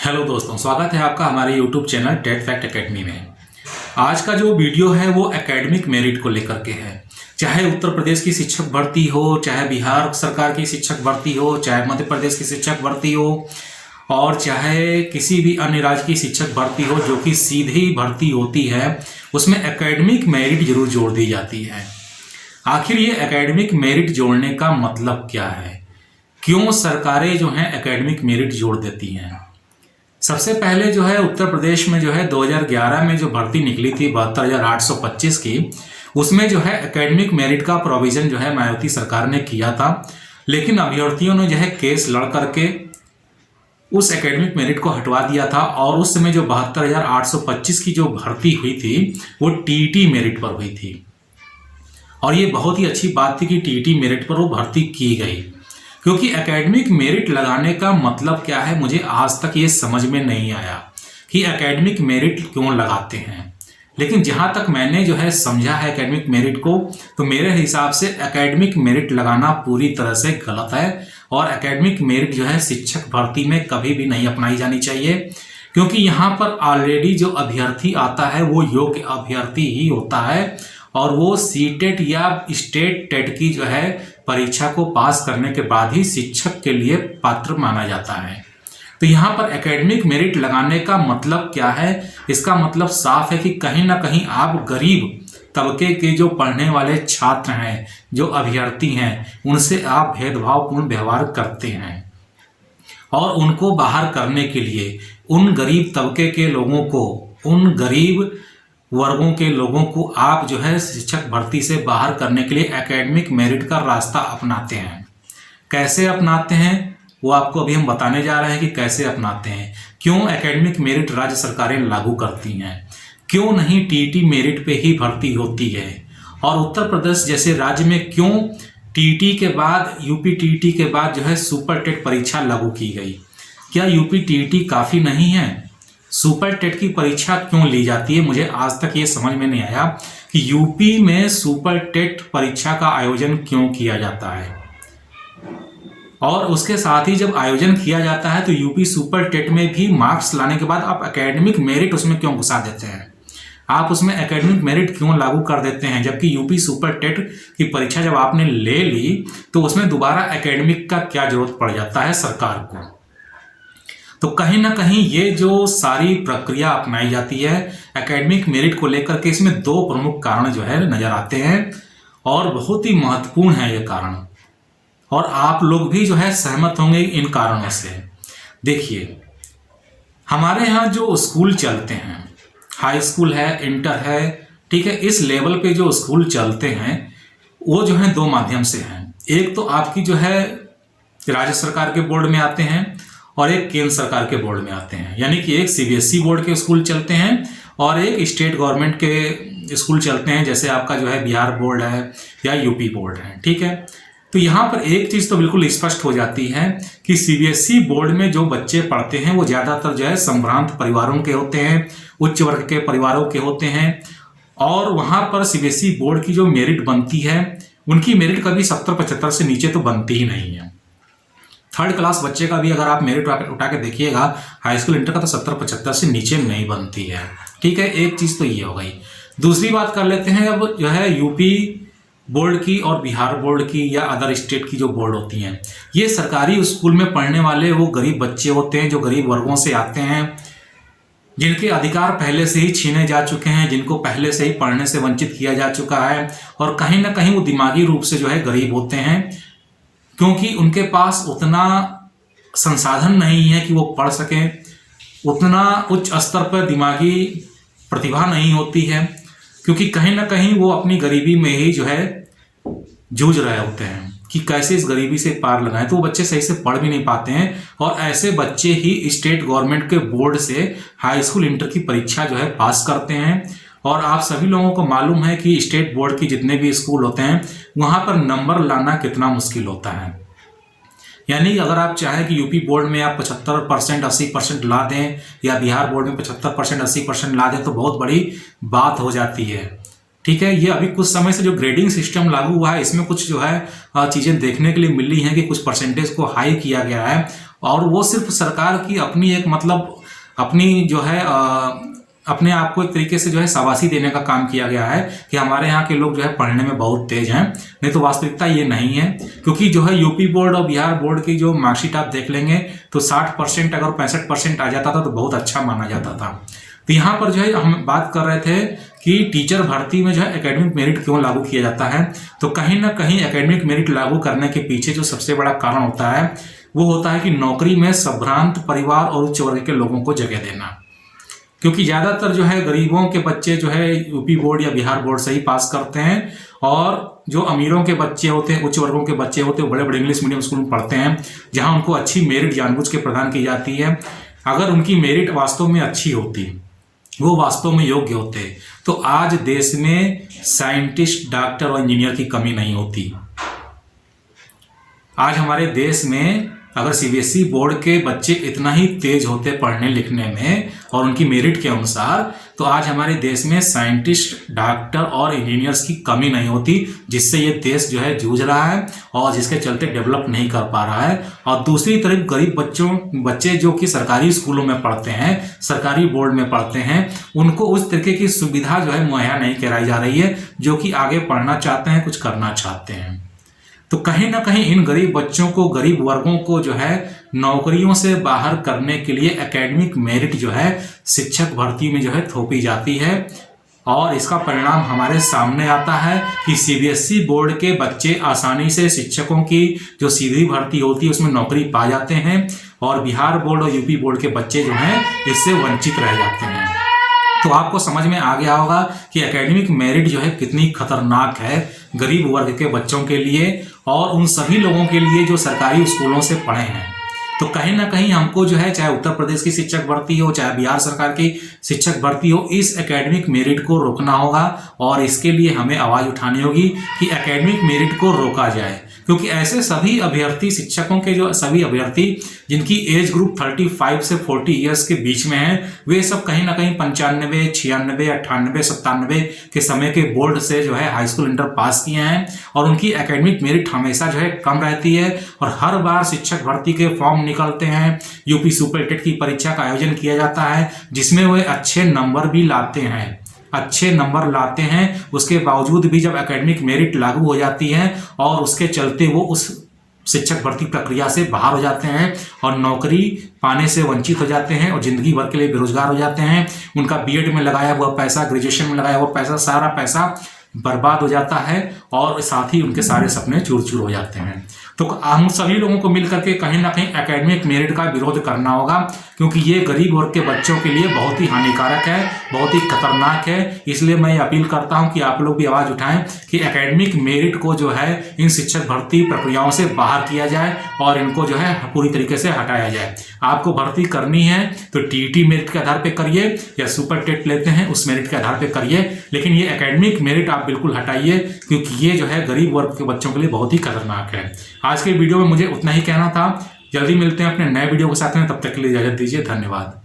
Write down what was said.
Hello दोस्तों, स्वागत है आपका हमारे YouTube channel TET fact academy में। आज का जो वीडियो है वो एकेडमिक मेरिट को लेकर के है। चाहे उत्तर प्रदेश की शिक्षक भर्ती हो, चाहे बिहार सरकार की शिक्षक भर्ती हो, चाहे मध्य प्रदेश की शिक्षक भर्ती हो और चाहे किसी भी अन्य राज्य की शिक्षक भर्ती हो जो कि सीधी भर्ती होती है, उसमें एकेडमिक मेरिट जरूर जोड़ दी जाती है। आखिर ये एकेडमिक मेरिट जोड़ने का मतलब क्या है? क्यों सरकारें जो हैं एकेडमिक मेरिट जोड़ देती हैं? सबसे पहले जो है उत्तर प्रदेश में जो है 2011 में जो भर्ती निकली थी 72,825 की, उसमें जो है एकेडमिक मेरिट का प्रोविजन जो है मायावती सरकार ने किया था, लेकिन अभ्यर्थियों ने जो है केस लड़ करके उस एकेडमिक मेरिट को हटवा दिया था और उस समय जो 72,825 की जो भर्ती हुई थी वो टीटी मेरिट पर हुई थी। और ये बहुत ही अच्छी बात थी कि टीटी मेरिट पर वो भर्ती की गई, क्योंकि एकेडमिक मेरिट लगाने का मतलब क्या है मुझे आज तक ये समझ में नहीं आया कि एकेडमिक मेरिट क्यों लगाते हैं। लेकिन जहाँ तक मैंने जो है समझा है एकेडमिक मेरिट को, तो मेरे हिसाब से एकेडमिक मेरिट लगाना पूरी तरह से गलत है और एकेडमिक मेरिट जो है शिक्षक भर्ती में कभी भी नहीं अपनाई जानी चाहिए, क्योंकि यहाँ पर ऑलरेडी जो अभ्यर्थी आता है वो योग्य अभ्यर्थी ही होता है और वो सीटेट या स्टेट टेट की जो है परीक्षा को पास करने के बाद ही शिक्षक के लिए पात्र माना जाता है। तो यहाँ पर एकेडमिक मेरिट लगाने का मतलब क्या है? इसका मतलब साफ है कि कहीं ना कहीं आप गरीब तबके के जो पढ़ने वाले छात्र हैं, जो अभ्यर्थी हैं, उनसे आप भेदभावपूर्ण व्यवहार करते हैं और उनको बाहर करने के लिए उन गरीब तबके के लोगों को, उन गरीब वर्गों के लोगों को आप जो है शिक्षक भर्ती से बाहर करने के लिए एकेडमिक मेरिट का रास्ता अपनाते हैं। कैसे अपनाते हैं वो आपको अभी हम बताने जा रहे हैं कि कैसे अपनाते हैं। क्यों एकेडमिक मेरिट राज्य सरकारें लागू करती हैं, क्यों नहीं टीटी मेरिट पे ही भर्ती होती है, और उत्तर प्रदेश जैसे राज्य में क्यों टीटी के बाद, यूपी टीटी के बाद जो है सुपर टेट परीक्षा लागू की गई। क्या यूपी टीटी काफ़ी नहीं है? सुपर टेट की परीक्षा क्यों ली जाती है? मुझे आज तक ये समझ में नहीं आया कि यूपी में सुपर टेट परीक्षा का आयोजन क्यों किया जाता है। और उसके साथ ही जब आयोजन किया जाता है तो यूपी सुपर टेट में भी मार्क्स लाने के बाद आप एकेडमिक मेरिट उसमें क्यों घुसा देते हैं? आप उसमें एकेडमिक मेरिट क्यों लागू कर देते हैं? जबकि यूपी सुपर टेट की परीक्षा जब आपने ले ली तो उसमें दोबारा एकेडमिक का क्या जरूरत पड़ जाता है सरकार को? तो कहीं ना कहीं ये जो सारी प्रक्रिया अपनाई जाती है एकेडमिक मेरिट को लेकर के, इसमें दो प्रमुख कारण जो है नजर आते हैं और बहुत ही महत्वपूर्ण है ये कारण, और आप लोग भी जो है सहमत होंगे इन कारणों से। देखिए, हमारे यहाँ जो स्कूल चलते हैं, हाई स्कूल है, इंटर है, ठीक है, इस लेवल पे जो स्कूल चलते हैं वो जो है दो माध्यम से हैं। एक तो आपकी जो है राज्य सरकार के बोर्ड में आते हैं और एक केंद्र सरकार के बोर्ड में आते हैं, यानी कि एक सीबीएसई बोर्ड के स्कूल चलते हैं और एक स्टेट गवर्नमेंट के स्कूल चलते हैं, जैसे आपका जो है बिहार बोर्ड है या यूपी बोर्ड है, ठीक है। तो यहाँ पर एक चीज़ तो बिल्कुल स्पष्ट हो जाती है कि सीबीएसई बोर्ड में जो बच्चे पढ़ते हैं वो ज़्यादातर जो है संभ्रांत परिवारों के होते हैं, उच्च वर्ग के परिवारों के होते हैं, और वहाँ पर सीबीएसई बोर्ड की जो मेरिट बनती है उनकी मेरिट कभी 70-75 से नीचे तो बनती ही नहीं है। थर्ड क्लास बच्चे का भी अगर आप मेरिट उठा के देखिएगा हाई स्कूल इंटर का, तो 70-75 से नीचे नहीं बनती है, ठीक है। एक चीज़ तो ये हो गई। दूसरी बात कर लेते हैं अब जो है यूपी बोर्ड की और बिहार बोर्ड की या अदर स्टेट की जो बोर्ड होती हैं, ये सरकारी स्कूल में पढ़ने वाले वो गरीब बच्चे होते हैं जो गरीब वर्गों से आते हैं, जिनके अधिकार पहले से ही छीने जा चुके हैं, जिनको पहले से ही पढ़ने से वंचित किया जा चुका है, और कहीं ना कहीं वो दिमागी रूप से जो है गरीब होते हैं, क्योंकि उनके पास उतना संसाधन नहीं है कि वो पढ़ सकें, उतना उच्च स्तर पर दिमागी प्रतिभा नहीं होती है, क्योंकि कहीं ना कहीं वो अपनी गरीबी में ही जो है जूझ रहे होते हैं कि कैसे इस गरीबी से पार लगाएं। तो वो बच्चे सही से पढ़ भी नहीं पाते हैं और ऐसे बच्चे ही स्टेट गवर्नमेंट के बोर्ड से हाई स्कूल इंटर की परीक्षा जो है पास करते हैं। और आप सभी लोगों को मालूम है कि स्टेट बोर्ड के जितने भी स्कूल होते हैं वहाँ पर नंबर लाना कितना मुश्किल होता है। यानी अगर आप चाहें कि यूपी बोर्ड में आप 75% 80% ला दें या बिहार बोर्ड में 75% 80% ला दें तो बहुत बड़ी बात हो जाती है, ठीक है। ये अभी कुछ समय से जो ग्रेडिंग सिस्टम लागू हुआ है इसमें कुछ जो है चीज़ें देखने के लिए मिली हैं कि कुछ परसेंटेज को हाई किया गया है और वो सिर्फ सरकार की अपनी एक मतलब अपनी जो है अपने आप को एक तरीके से जो है शाबाशी देने का काम किया गया है कि हमारे यहाँ के लोग जो है पढ़ने में बहुत तेज हैं। नहीं तो वास्तविकता ये नहीं है, क्योंकि जो है यूपी बोर्ड और बिहार बोर्ड की जो मार्कशीट आप देख लेंगे तो 60% अगर 65% आ जाता था तो बहुत अच्छा माना जाता था। तो यहाँ पर जो है हम बात कर रहे थे कि टीचर भर्ती में जो है एकेडमिक मेरिट क्यों लागू किया जाता है। तो कहीं ना कहीं एकेडमिक मेरिट लागू करने के पीछे जो सबसे बड़ा कारण होता है वो होता है कि नौकरी में संभ्रांत परिवार और उच्च वर्ग के लोगों को जगह देना। क्योंकि ज़्यादातर जो है गरीबों के बच्चे जो है यूपी बोर्ड या बिहार बोर्ड से ही पास करते हैं, और जो अमीरों के बच्चे होते हैं, उच्च वर्गों के बच्चे होते हैं, वो बड़े बड़े इंग्लिश मीडियम स्कूल में पढ़ते हैं जहां उनको अच्छी मेरिट जानबूझ के प्रदान की जाती है। अगर उनकी मेरिट वास्तव में अच्छी होती, वो वास्तव में योग्य होते, तो आज देश में साइंटिस्ट, डॉक्टर और इंजीनियर की कमी नहीं होती। आज हमारे देश में अगर सीबीएसई बोर्ड के बच्चे इतना ही तेज होते पढ़ने लिखने में और उनकी मेरिट के अनुसार, तो आज हमारे देश में साइंटिस्ट, डॉक्टर और इंजीनियर्स की कमी नहीं होती, जिससे ये देश जो है जूझ रहा है और जिसके चलते डेवलप नहीं कर पा रहा है। और दूसरी तरफ गरीब बच्चे जो कि सरकारी स्कूलों में पढ़ते हैं, सरकारी बोर्ड में पढ़ते हैं, उनको उस तरीके की सुविधा जो है मुहैया नहीं कराई जा रही है जो कि आगे पढ़ना चाहते हैं, कुछ करना चाहते हैं। तो कहीं ना कहीं इन गरीब बच्चों को, गरीब वर्गों को जो है नौकरियों से बाहर करने के लिए एकेडमिक मेरिट जो है शिक्षक भर्ती में जो है थोपी जाती है। और इसका परिणाम हमारे सामने आता है कि सीबीएसई बोर्ड के बच्चे आसानी से शिक्षकों की जो सीधी भर्ती होती है उसमें नौकरी पा जाते हैं, और बिहार बोर्ड और यूपी बोर्ड के बच्चे जो हैं इससे वंचित रह जाते हैं। तो आपको समझ में आ गया होगा कि एकेडमिक मेरिट जो है कितनी खतरनाक है गरीब वर्ग के बच्चों के लिए और उन सभी लोगों के लिए जो सरकारी स्कूलों से पढ़े हैं। तो कहीं ना कहीं हमको जो है, चाहे उत्तर प्रदेश की शिक्षक भर्ती हो, चाहे बिहार सरकार की शिक्षक भर्ती हो, इस एकेडमिक मेरिट को रोकना होगा और इसके लिए हमें आवाज उठानी होगी कि एकेडमिक मेरिट को रोका जाए। क्योंकि ऐसे सभी अभ्यर्थी, शिक्षकों के जो सभी अभ्यर्थी जिनकी एज ग्रुप 35 से 40 ईयर्स के बीच में है, वे सब कहीं ना कहीं 95, 96, 98, 97 के समय के बोर्ड से जो है हाई स्कूल इंटर पास किए हैं, और उनकी एकेडमिक मेरिट हमेशा जो है कम रहती है। और हर बार शिक्षक भर्ती के फॉर्म निकलते हैं, यूपी सुपर टेट की परीक्षा का आयोजन किया जाता है जिसमें वे अच्छे नंबर भी लाते हैं, अच्छे नंबर लाते हैं। उसके बावजूद भी जब एकेडमिक मेरिट लागू हो जाती है और उसके चलते वो उस शिक्षक भर्ती प्रक्रिया से बाहर हो जाते हैं और नौकरी पाने से वंचित हो जाते हैं और जिंदगी भर के लिए बेरोजगार हो जाते हैं। उनका बीएड में लगाया हुआ पैसा, ग्रेजुएशन में लगाया हुआ पैसा, सारा पैसा बर्बाद हो जाता है और साथ ही उनके सारे सपने चूर चूर हो जाते हैं। तो हम सभी लोगों को मिलकर के कहीं ना कहीं एकेडमिक मेरिट का विरोध करना होगा, क्योंकि ये गरीब वर्ग के बच्चों के लिए बहुत ही हानिकारक है, बहुत ही खतरनाक है। इसलिए मैं अपील करता हूं कि आप लोग भी आवाज उठाएं कि एकेडमिक मेरिट को जो है इन शिक्षक भर्ती प्रक्रियाओं से बाहर किया जाए और इनको जो है पूरी तरीके से हटाया जाए। आपको भर्ती करनी है तो टीईटी मेरिट के आधार पर करिए या सुपर टेट लेते हैं उस मेरिट के आधार पर करिए, लेकिन ये एकेडमिक मेरिट आप बिल्कुल हटाइए, क्योंकि ये जो है गरीब वर्ग के बच्चों के लिए बहुत ही खतरनाक है। आज के वीडियो में मुझे उतना ही कहना था। जल्दी मिलते हैं अपने नए वीडियो के साथ में, तब तक के लिए इजाजत दीजिए। धन्यवाद।